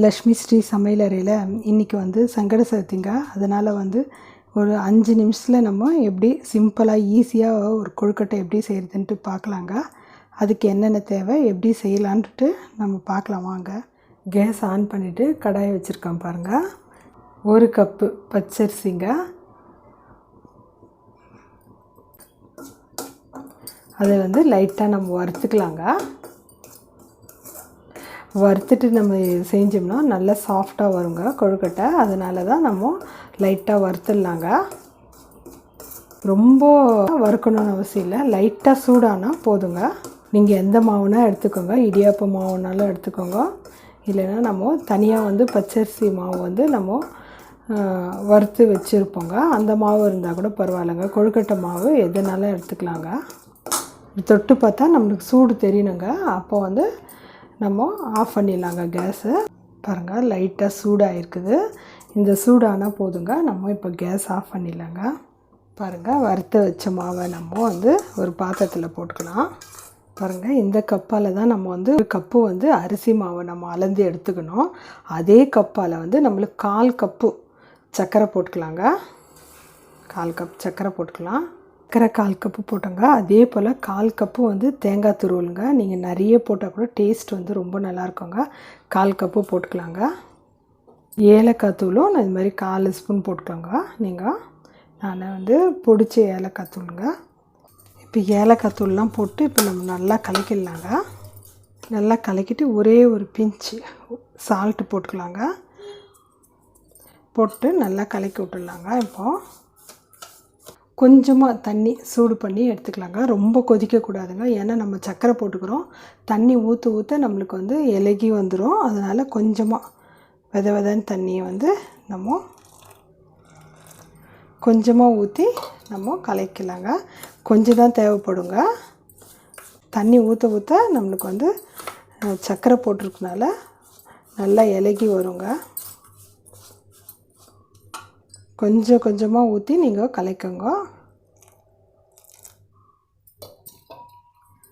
லக்ஷ்மி ஸ்ரீ சமையலறையில் இன்றைக்கி வந்து சங்கட சதுர்த்திங்க. அதனால் வந்து ஒரு 5 நிமிஷத்தில் நம்ம எப்படி சிம்பிளாக ஈஸியாக ஒரு கொழுக்கட்டை எப்படி செய்கிறதுன்ட்டு பார்க்கலாங்க. அதுக்கு என்னென்ன தேவை, எப்படி செய்யலான்ட்டு நம்ம பார்க்கலாம் வாங்க. கேஸ் ஆன் பண்ணிவிட்டு கடாயை வச்சுருக்கோம் பாருங்கள். 1 கப்பு பச்சரிசிங்க. அதை வந்து லைட்டாக நம்ம வறுத்துக்கலாங்க. வறுத்துட்டு நம்ம செஞ்சோம்னா நல்லா சாஃப்டாக வருங்க கொழுக்கட்டை. அதனால தான் நம்ம லைட்டாக வறுத்துடலாங்க. ரொம்ப வறுக்கணும்னு அவசியம் இல்லை, லைட்டாக சூடானால் போதுங்க. நீங்கள் எந்த மாவுனா எடுத்துக்கோங்க, இடியாப்ப மாவுனாலும் எடுத்துக்கோங்க. இல்லைன்னா நம்ம தனியாக வந்து பச்சரிசி மாவு வந்து நம்ம வறுத்து வச்சுருப்போங்க, அந்த மாவு இருந்தால் கூட பரவாயில்லைங்க. கொழுக்கட்டை மாவு எதுனாலும் எடுத்துக்கலாங்க. தொட்டு பார்த்தா நம்மளுக்கு சூடு தெரியணுங்க. அப்போ வந்து நம்ம ஆஃப் பண்ணிடலாங்க கேஸு. பாருங்கள், லைட்டாக சூடாக இருக்குது. இந்த சூடானால் போதுங்க. நம்ம இப்போ கேஸ் ஆஃப் பண்ணிடலாங்க. பாருங்கள், வறுத்து வச்ச மாவை நம்ம வந்து ஒரு பாத்திரத்தில் போட்டுக்கலாம். பாருங்கள், இந்த கப்பால் தான் நம்ம வந்து 1 கப்பு வந்து அரிசி மாவை நம்ம அளந்து எடுத்துக்கணும். அதே கப்பால் வந்து நம்மளுக்கு 1/4 கப்பு சர்க்கரை போட்டுக்கலாங்க. 1/4 கப் சர்க்கரை போட்டுக்கலாம். சர்க்கரை 1/4 கப்பு போட்டோங்க. அதே போல் 1/4 கப்பு வந்து தேங்காய் துருவலுங்க. நீங்கள் நிறைய போட்டால் கூட டேஸ்ட் வந்து ரொம்ப நல்லாயிருக்குங்க. 1/4 கப்பு போட்டுக்கலாங்க. ஏலக்காய் தூளும் நான் இது மாதிரி 1/4 ஸ்பூன் போட்டுக்கோங்க. நான் வந்து பொடிச்ச ஏலக்காய் தூளுங்க. இப்போ ஏலக்காய் தூள்லாம் போட்டு இப்போ நம்ம நல்லா கலக்கிடலாங்க. நல்லா கலக்கிட்டு ஒரே ஒரு பிஞ்சு சால்ட்டு போட்டுக்கலாங்க. போட்டு நல்லா கலக்கி விட்டுடலாங்க. இப்போது கொஞ்சமாக தண்ணி சூடு பண்ணி எடுத்துக்கலாங்க. ரொம்ப கொதிக்கக்கூடாதுங்க, ஏன்னா நம்ம சர்க்கரை போட்டுக்கிறோம். தண்ணி ஊற்ற ஊற்ற நம்மளுக்கு வந்து இலகி வந்துடும். அதனால் கொஞ்சமாக விதன்னு தண்ணியை வந்து நம்ம கொஞ்சமாக ஊற்றி நம்ம கலக்கலாங்க. கொஞ்சம் தான் தேவைப்படுங்க. தண்ணி ஊற்ற ஊற்ற நம்மளுக்கு வந்து சர்க்கரை போட்டிருக்கனால நல்லா இலகி வருங்க. கொஞ்சம் கொஞ்சமாக ஊற்றி நீங்கள் கலக்குங்க.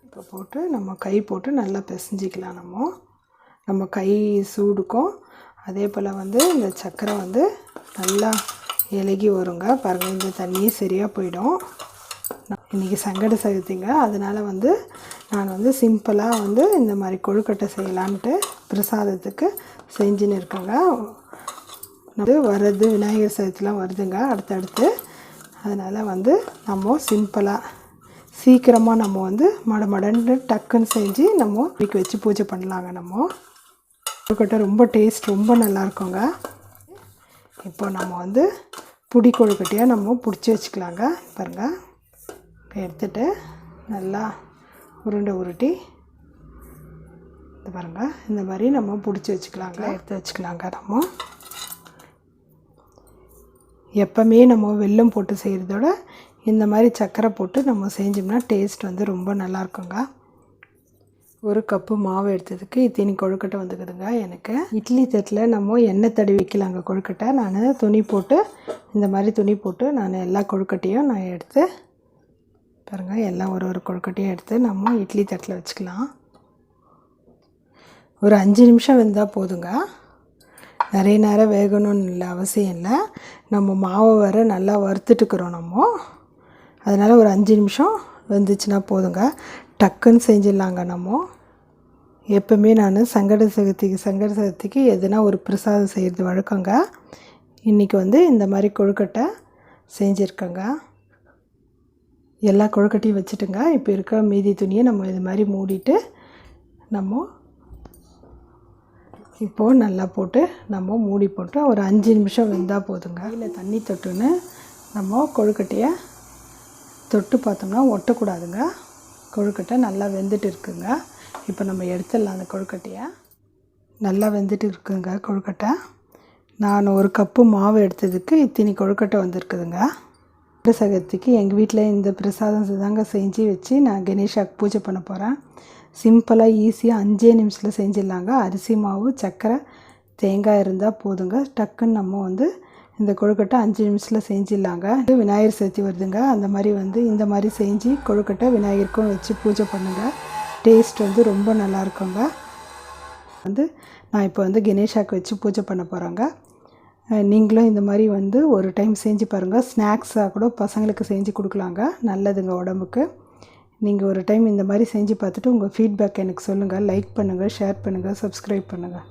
இப்போ போட்டு நம்ம கை போட்டு நல்லா பிசைஞ்சிக்கலாம். நம்ம கை சூடுக்கும் அதே போல் வந்து இந்த சர்க்கரை வந்து நல்லா இலகி வருங்க. பாருங்கள், இந்த தண்ணியே சரியாக போயிடும். இன்றைக்கி சங்கட சதுர்த்திங்க. அதனால் வந்து நான் வந்து சிம்பிளாக வந்து இந்த மாதிரி கொழுக்கட்டை செய்யலான்ட்டு பிரசாதத்துக்கு செஞ்சுன்னு இருக்கேங்க. அது வர்றது விநாயகர் சதுர்த்திலாம் வருதுங்க அடுத்தடுத்து. அதனால் வந்து நம்ம சிம்பிளாக சீக்கிரமாக நம்ம வந்து மடன்னு டக்குன்னு செஞ்சு நம்ம வீக்கு வச்சு பூஜை பண்ணலாங்க. நம்ம கொழுக்கட்டை ரொம்ப டேஸ்ட் ரொம்ப நல்லாயிருக்குங்க. இப்போ நம்ம வந்து புடி கொழுக்கட்டையாக நம்ம பிடிச்சி வச்சுக்கலாங்க. பாருங்கள், எடுத்துகிட்டு நல்லா உருட்டி இது பாருங்கள், இந்த மாதிரி நம்ம பிடிச்சி வச்சுக்கலாங்க. எடுத்து வச்சுக்கலாங்க. நம்ம எப்போவுமே நம்ம வெல்லம் போட்டு செய்கிறதோட இந்த மாதிரி சர்க்கரை போட்டு நம்ம செஞ்சோம்னா டேஸ்ட் வந்து ரொம்ப நல்லாயிருக்குங்க. 1 கப்பு மாவு எடுத்ததுக்கு இத்தனி கொழுக்கட்டை வந்துக்குதுங்க. எனக்கு இட்லி தட்டில் நம்ம எண்ணெய் தடவி வைக்கலாங்க கொழுக்கட்டை. நான் துணி போட்டு இந்த மாதிரி துணி போட்டு நான் எல்லா கொழுக்கட்டையும் நான் எடுத்து பாருங்கள், எல்லாம் ஒரு கொழுக்கட்டையும் எடுத்து நம்ம இட்லி தட்டில் வச்சுக்கலாம். ஒரு 5 நிமிஷம் வெந்தால் போதுங்க. நிறைய நேரம் வேகணும்னு இல்லை, அவசியம் இல்லை. நம்ம மாவை வர நல்லா வறுத்துட்டுக்கிறோம் நம்ம. அதனால் ஒரு 5 நிமிஷம் வெந்துச்சுன்னா போதுங்க. டக்குன்னு செஞ்சிடலாங்க. நம்ம எப்போவுமே நான் சங்கட சதுர்த்திக்கு எதுனா ஒரு பிரசாதம் செய்கிறது வழக்கங்க. இன்றைக்கி வந்து இந்த மாதிரி கொழுக்கட்டை செஞ்சுருக்கேங்க. எல்லா கொழுக்கட்டையும் வச்சுட்டுங்க. இப்போ இருக்க மீதி துணியை நம்ம இது மாதிரி மூடிட்டு நம்ம இப்போது நல்லா போட்டு நம்ம மூடி போட்டு ஒரு 5 நிமிஷம் வெந்தால் போதுங்க. இல்லை தண்ணி தொட்டுன்னு நம்ம கொழுக்கட்டையை தொட்டு பார்த்தோம்னா ஒட்டக்கூடாதுங்க. கொழுக்கட்டை நல்லா வெந்துட்டு இருக்குங்க. இப்போ நம்ம எடுத்துடலாம். அந்த கொழுக்கட்டையை நல்லா வெந்துட்டு இருக்குங்க கொழுக்கட்டை. நான் 1 கப்பு மாவு எடுத்ததுக்கு இத்தனி கொழுக்கட்டை வந்துருக்குதுங்க. சதுர்த்திக்கு எங்கள் வீட்டில் இந்த பிரசாதம் தாங்க செஞ்சு வச்சு நான் கணேஷாவுக்கு பூஜை பண்ண போகிறேன். சிம்பிளாக ஈஸியாக 5 நிமிஷத்தில் செஞ்சிடலாங்க. அரிசி மாவு, சர்க்கரை, தேங்காய் இருந்தால் போதுங்க. டக்குன்னு நம்ம வந்து இந்த கொழுக்கட்டை 5 நிமிஷத்தில் செஞ்சிடலாங்க. விநாயகர் சதுர்த்தி வருதுங்க. அந்த மாதிரி வந்து இந்த மாதிரி செஞ்சு கொழுக்கட்டை விநாயகருக்கும் வச்சு பூஜை பண்ணுங்கள். டேஸ்ட் வந்து ரொம்ப நல்லாயிருக்குங்க. வந்து நான் இப்போ வந்து கணேஷாக்கு வச்சு பூஜை பண்ண போகிறேங்க. நீங்களும் இந்த மாதிரி வந்து ஒரு டைம் செஞ்சு பாருங்கள். ஸ்நாக்ஸாக கூட பசங்களுக்கு செஞ்சு கொடுக்கலாங்க, நல்லதுங்க உடம்புக்கு. நீங்கள் ஒரு டைம் இந்த மாதிரி செஞ்சு பார்த்துட்டு உங்கள் ஃபீட்பேக் எனக்கு சொல்லுங்கள். லைக் பண்ணுங்கள், ஷேர் பண்ணுங்கள், சப்ஸ்கிரைப் பண்ணுங்கள்.